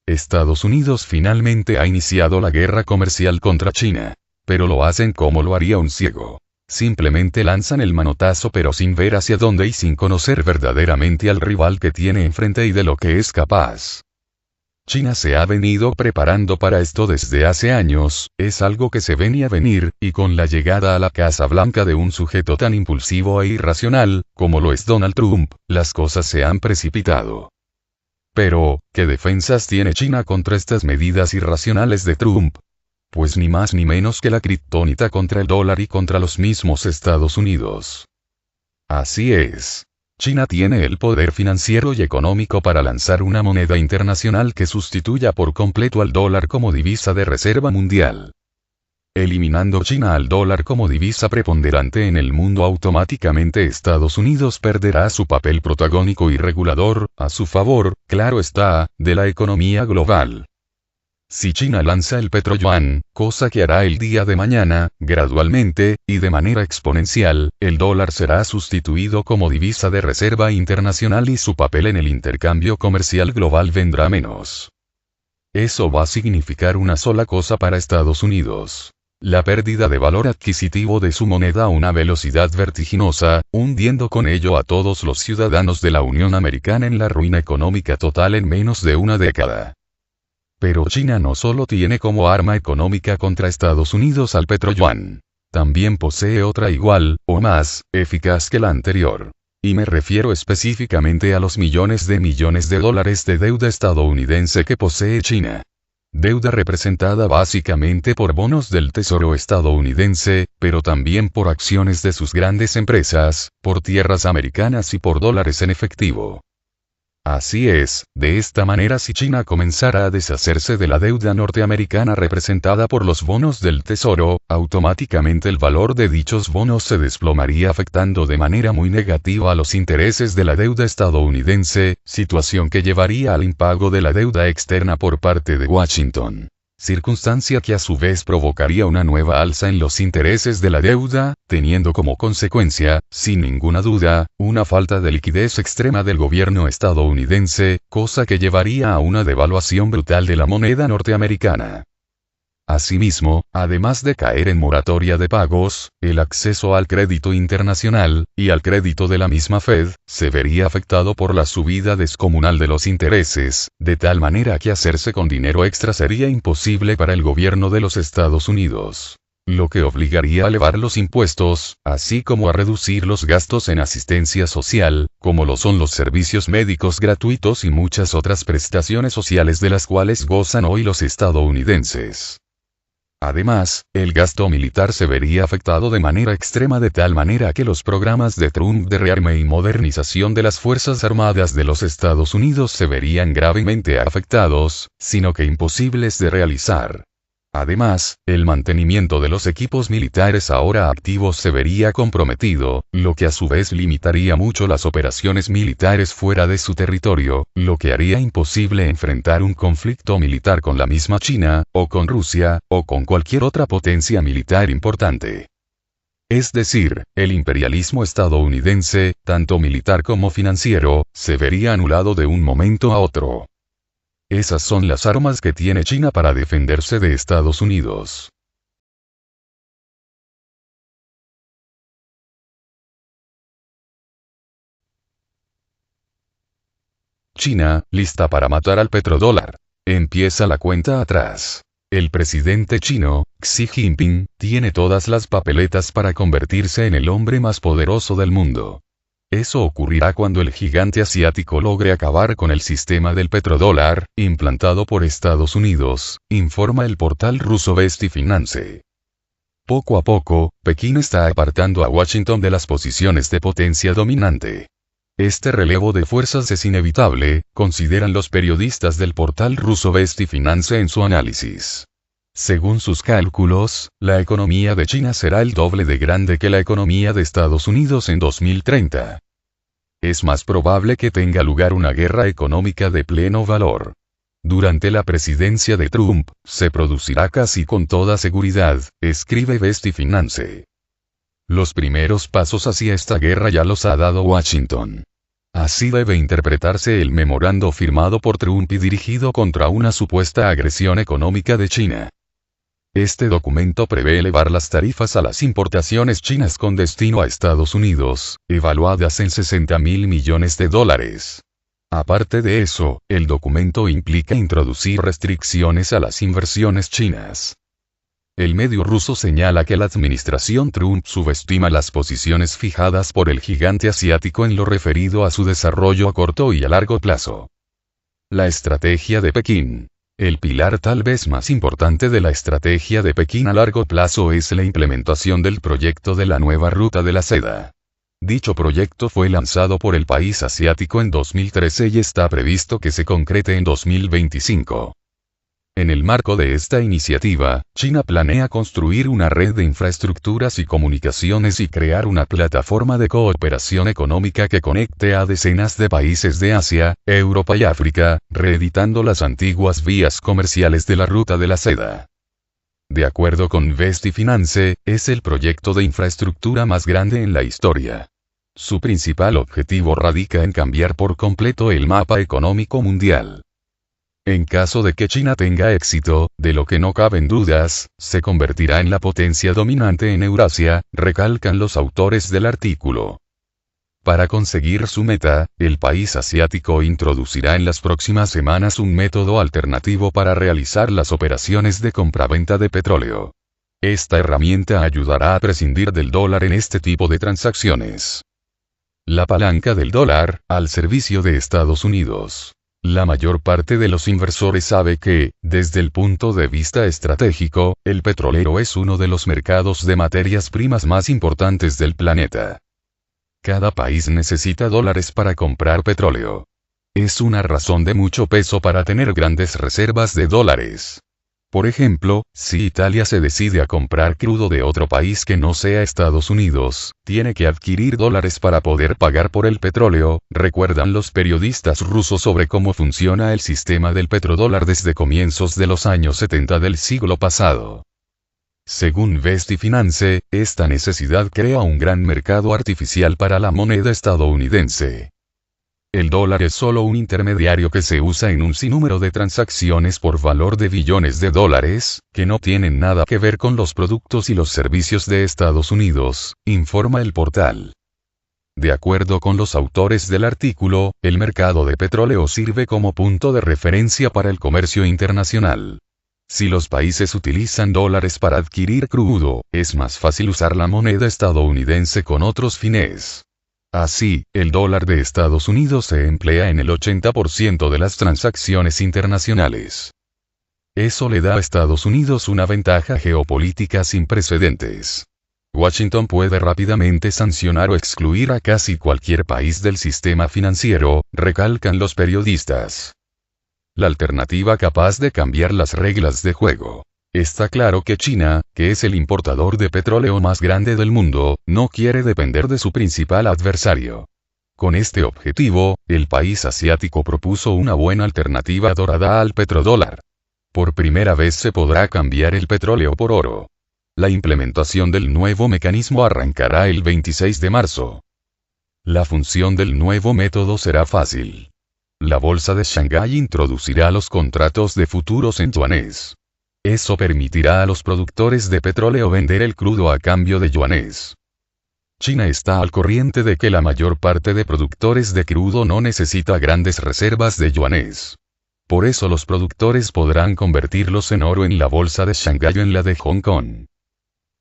Estados Unidos finalmente ha iniciado la guerra comercial contra China. Pero lo hacen como lo haría un ciego. Simplemente lanzan el manotazo pero sin ver hacia dónde y sin conocer verdaderamente al rival que tiene enfrente y de lo que es capaz. China se ha venido preparando para esto desde hace años, es algo que se venía venir, y con la llegada a la Casa Blanca de un sujeto tan impulsivo e irracional, como lo es Donald Trump, las cosas se han precipitado. Pero, ¿qué defensas tiene China contra estas medidas irracionales de Trump? Pues ni más ni menos que la kriptonita contra el dólar y contra los mismos Estados Unidos. Así es. China tiene el poder financiero y económico para lanzar una moneda internacional que sustituya por completo al dólar como divisa de reserva mundial. Eliminando China al dólar como divisa preponderante en el mundo, automáticamente Estados Unidos perderá su papel protagónico y regulador, a su favor, claro está, de la economía global. Si China lanza el petroyuan, cosa que hará el día de mañana, gradualmente, y de manera exponencial, el dólar será sustituido como divisa de reserva internacional y su papel en el intercambio comercial global vendrá menos. Eso va a significar una sola cosa para Estados Unidos: la pérdida de valor adquisitivo de su moneda a una velocidad vertiginosa, hundiendo con ello a todos los ciudadanos de la Unión Americana en la ruina económica total en menos de una década. Pero China no solo tiene como arma económica contra Estados Unidos al petroyuan. También posee otra igual, o más, eficaz que la anterior. Y me refiero específicamente a los millones de dólares de deuda estadounidense que posee China. Deuda representada básicamente por bonos del Tesoro estadounidense, pero también por acciones de sus grandes empresas, por tierras americanas y por dólares en efectivo. Así es, de esta manera si China comenzara a deshacerse de la deuda norteamericana representada por los bonos del Tesoro, automáticamente el valor de dichos bonos se desplomaría, afectando de manera muy negativa a los intereses de la deuda estadounidense, situación que llevaría al impago de la deuda externa por parte de Washington. Circunstancia que a su vez provocaría una nueva alza en los intereses de la deuda, teniendo como consecuencia, sin ninguna duda, una falta de liquidez extrema del gobierno estadounidense, cosa que llevaría a una devaluación brutal de la moneda norteamericana. Asimismo, además de caer en moratoria de pagos, el acceso al crédito internacional, y al crédito de la misma Fed, se vería afectado por la subida descomunal de los intereses, de tal manera que hacerse con dinero extra sería imposible para el gobierno de los Estados Unidos. Lo que obligaría a elevar los impuestos, así como a reducir los gastos en asistencia social, como lo son los servicios médicos gratuitos y muchas otras prestaciones sociales de las cuales gozan hoy los estadounidenses. Además, el gasto militar se vería afectado de manera extrema, de tal manera que los programas de Trump de rearme y modernización de las Fuerzas Armadas de los Estados Unidos se verían gravemente afectados, sino que imposibles de realizar. Además, el mantenimiento de los equipos militares ahora activos se vería comprometido, lo que a su vez limitaría mucho las operaciones militares fuera de su territorio, lo que haría imposible enfrentar un conflicto militar con la misma China, o con Rusia, o con cualquier otra potencia militar importante. Es decir, el imperialismo estadounidense, tanto militar como financiero, se vería anulado de un momento a otro. Esas son las armas que tiene China para defenderse de Estados Unidos. China, lista para matar al petrodólar. Empieza la cuenta atrás. El presidente chino, Xi Jinping, tiene todas las papeletas para convertirse en el hombre más poderoso del mundo. Eso ocurrirá cuando el gigante asiático logre acabar con el sistema del petrodólar, implantado por Estados Unidos, informa el portal ruso Vesti Finance. Poco a poco, Pekín está apartando a Washington de las posiciones de potencia dominante. Este relevo de fuerzas es inevitable, consideran los periodistas del portal ruso Vesti Finance en su análisis. Según sus cálculos, la economía de China será el doble de grande que la economía de Estados Unidos en 2030. Es más probable que tenga lugar una guerra económica de pleno valor. Durante la presidencia de Trump, se producirá casi con toda seguridad, escribe Vesti Finance. Los primeros pasos hacia esta guerra ya los ha dado Washington. Así debe interpretarse el memorando firmado por Trump y dirigido contra una supuesta agresión económica de China. Este documento prevé elevar las tarifas a las importaciones chinas con destino a Estados Unidos, evaluadas en $60.000 millones. Aparte de eso, el documento implica introducir restricciones a las inversiones chinas. El medio ruso señala que la administración Trump subestima las posiciones fijadas por el gigante asiático en lo referido a su desarrollo a corto y a largo plazo. La estrategia de Pekín. El pilar tal vez más importante de la estrategia de Pekín a largo plazo es la implementación del proyecto de la nueva ruta de la seda. Dicho proyecto fue lanzado por el país asiático en 2013 y está previsto que se concrete en 2025. En el marco de esta iniciativa, China planea construir una red de infraestructuras y comunicaciones y crear una plataforma de cooperación económica que conecte a decenas de países de Asia, Europa y África, reeditando las antiguas vías comerciales de la ruta de la seda. De acuerdo con Vesti Finance, es el proyecto de infraestructura más grande en la historia. Su principal objetivo radica en cambiar por completo el mapa económico mundial. En caso de que China tenga éxito, de lo que no caben dudas, se convertirá en la potencia dominante en Eurasia, recalcan los autores del artículo. Para conseguir su meta, el país asiático introducirá en las próximas semanas un método alternativo para realizar las operaciones de compraventa de petróleo. Esta herramienta ayudará a prescindir del dólar en este tipo de transacciones. La palanca del dólar, al servicio de Estados Unidos. La mayor parte de los inversores sabe que, desde el punto de vista estratégico, el petrolero es uno de los mercados de materias primas más importantes del planeta. Cada país necesita dólares para comprar petróleo. Es una razón de mucho peso para tener grandes reservas de dólares. Por ejemplo, si Italia se decide a comprar crudo de otro país que no sea Estados Unidos, tiene que adquirir dólares para poder pagar por el petróleo, recuerdan los periodistas rusos sobre cómo funciona el sistema del petrodólar desde comienzos de los años 70 del siglo pasado. Según Vesti Finance, esta necesidad crea un gran mercado artificial para la moneda estadounidense. El dólar es solo un intermediario que se usa en un sinnúmero de transacciones por valor de billones de dólares, que no tienen nada que ver con los productos y los servicios de Estados Unidos, informa el portal. De acuerdo con los autores del artículo, el mercado de petróleo sirve como punto de referencia para el comercio internacional. Si los países utilizan dólares para adquirir crudo, es más fácil usar la moneda estadounidense con otros fines. Así, el dólar de Estados Unidos se emplea en el 80% de las transacciones internacionales. Eso le da a Estados Unidos una ventaja geopolítica sin precedentes. Washington puede rápidamente sancionar o excluir a casi cualquier país del sistema financiero, recalcan los periodistas. La alternativa capaz de cambiar las reglas de juego. Está claro que China, que es el importador de petróleo más grande del mundo, no quiere depender de su principal adversario. Con este objetivo, el país asiático propuso una buena alternativa dorada al petrodólar. Por primera vez se podrá cambiar el petróleo por oro. La implementación del nuevo mecanismo arrancará el 26 de marzo. La función del nuevo método será fácil. La bolsa de Shanghái introducirá los contratos de futuros en yuanes. Eso permitirá a los productores de petróleo vender el crudo a cambio de yuanes. China está al corriente de que la mayor parte de productores de crudo no necesita grandes reservas de yuanes. Por eso los productores podrán convertirlos en oro en la bolsa de Shanghái o en la de Hong Kong.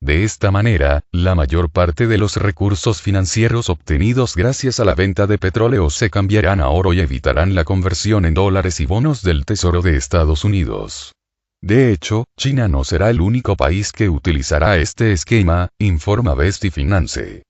De esta manera, la mayor parte de los recursos financieros obtenidos gracias a la venta de petróleo se cambiarán a oro y evitarán la conversión en dólares y bonos del Tesoro de Estados Unidos. De hecho, China no será el único país que utilizará este esquema, informa Vesti Finance.